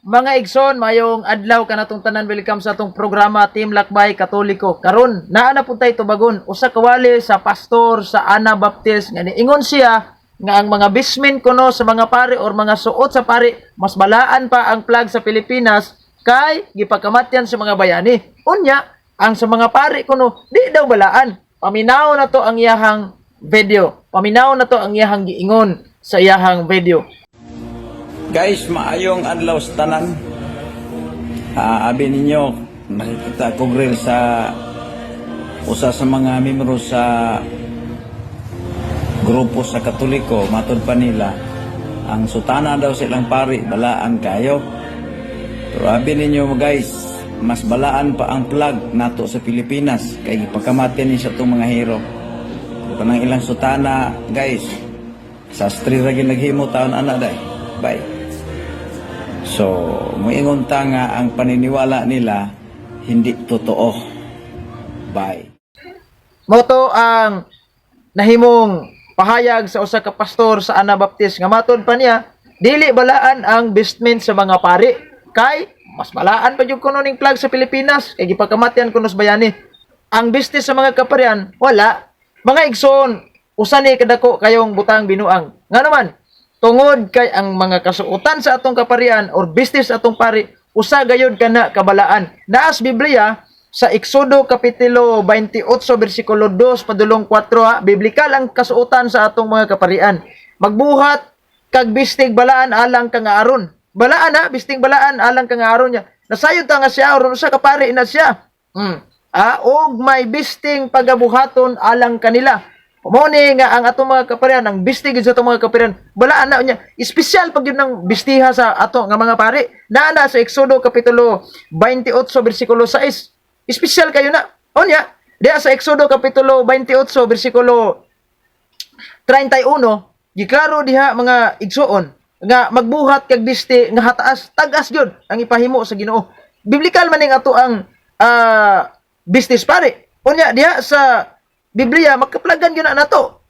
Mga igsoon, mayong adlaw kanatong tanan, welcome sa atong programa Team Lakbay Katoliko. Karon, naa na puntay tubagon usa ka wali sa pastor sa Anabaptist nga niingon siya nga ang mga bismin kuno sa mga pari or mga suot sa pari mas balaan pa ang flag sa Pilipinas kay gipakamatyan sa mga bayani. Unya, ang sa mga pari kuno di daw balaan. Paminaw na to ang iyahang video. Paminaw na to ang iyahang giingon sa iyahang video. Guys, maayong adlaw sa tanan. Abi ninyo, nakikita ko grill sa usa sa mga membro sa grupo sa Katoliko. Matod pa nila, ang sutana daw silang pari, balaan kayo. Pero abi ninyo guys, mas balaan pa ang flag nato sa Pilipinas kay gipakamatyan ni sa itong mga hero. Kanang ilang sutana guys, sa street ra ginaghimo taon ana day. Bye. So, muingon ta nga ang paniniwala nila hindi totoo. Bye. Moto ang nahimong pahayag sa usa ka pastor sa Anabaptist nga matod pa niya, dili balaan ang vestment sa mga pari kay mas balaan pa jud kuno ning flag sa Pilipinas kay gipakamatyan kuno sa bayani. Ang business sa mga kaparian wala. Mga igsoon, usa ni kadako kayong butang binuang. Nga naman, tungod kay ang mga kasuotan sa atong kaparian or business atong pari, usa gayud kana kabalaan. Naas Biblia sa Exodo kapitulo 28 bersikulo 2 padulong 4 ha, biblikal ang kasuotan sa atong mga kaparian. Magbuhat kag bistig balaan alang kang aron. Balaan ha, bistig balaan alang kang aron niya. Nasayod ta nga siya or usa ka pari na siya. Og may bisting pagabuhaton alang kanila. Mao ni nga ang atong mga kaparian, ang bistig sa atong mga kaparian, balaan na niya. Espesyal pag yun ng bistiha sa ato nga mga pari. Naana sa Exodo kapitulo 28 bersikulo 6. Espesyal kayo na. O niya, diya sa Exodo kapitulo 28 bersikulo 31, giklaro diha mga igsoon nga magbuhat kag bisti nga hataas, tagas jud ang ipahimo sa Ginoo. Biblikal man ning ato ang business pari. O niya, diha sa Biblia, magkaplagan yun na nato.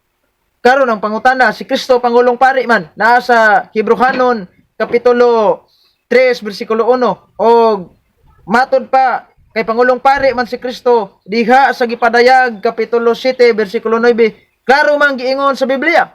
Karon ang pangutana, si Kristo Pangulong Pari man, nasa Hebrehanon, Kapitulo 3, versikulo 1, o matod pa, kay Pangulong Pari man si Kristo, diha sa Gipadayag, Kapitulo 7, versikulo 9, klaro man giingon sa Biblia,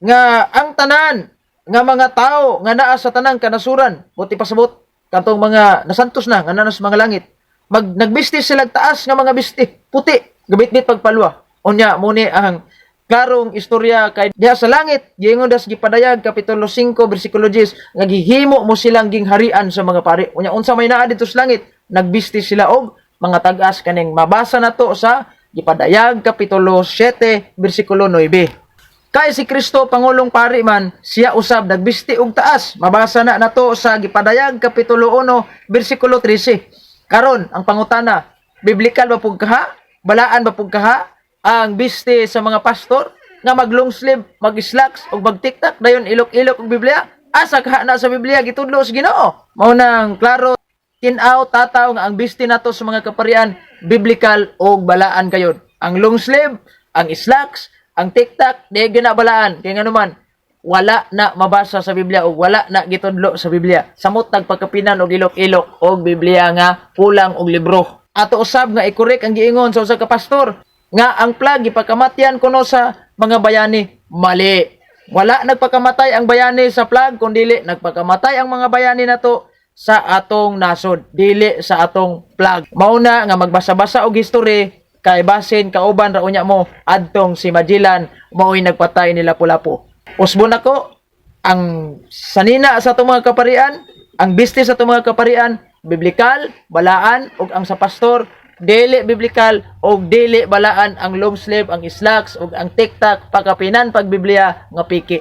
nga ang tanan, nga mga tao, nga naa sa tanang kanasuran, buti pasabot, katong mga nasantos na, nga nanas mga langit, nagbisti sila taas nga mga bisti, puti, gabit-bit pagpalwa. Unya muni ang klarong istorya kay diha sa langit giingon das Gipadayag kapitulo 5 bersikulo 10 nga gihimo mo silang gingharian sa mga pari. Unya unsa may naa dito sa langit, nagbisti sila og mga tag-as kaning mabasa nato sa Gipadayag kapitulo 7 bersikulo 9. Kay si Kristo Pangulong Pari man, siya usab nagbisti og taas. Mabasa na nato sa Gipadayag kapitulo 1 bersikulo 13. Karon ang pangutana, biblikal ba pug kaha? Balaan ba pug kaha ang bisti sa mga pastor nga mag-long sleeve, mag-slacks ug mag-tiktak dayon ilok-ilok og Biblia? Asa kaha na sa Biblia gitudlo sa Ginoo? Mao nang klaro tin-aw tataw nga ang bisti nato sa mga kaparian biblikal og balaan kayon. Ang long sleeve, ang slacks, ang tiktak di gina balaan kay nganuman wala na mabasa sa Biblia o wala na gitudlo sa Biblia. Samot nagpagkapinan og ilok-ilok og Biblia nga pulang og libro. Ato usab nga ikorek ang giingon sa usa ka pastor nga ang flag ipakamatyan kuno sa mga bayani. Mali. Wala nagpakamatay ang bayani sa flag kundi nagpakamatay ang mga bayani nato sa atong nasod, dili sa atong flag. Mao na nga magbasa-basa og history kay basin kauban ra unya mo adtong si Magellan mao'y nagpatay nila Lapu-Lapu. Usbon ako ang sanina sa atong mga kaparian, ang business sa atong mga kaparian biblikal, balaan, ug ang sa pastor, dili biblikal, ug dili balaan ang long sleeve, ang slacks, ug ang tiktak, pagkapinan, pagbiblia, nga piki.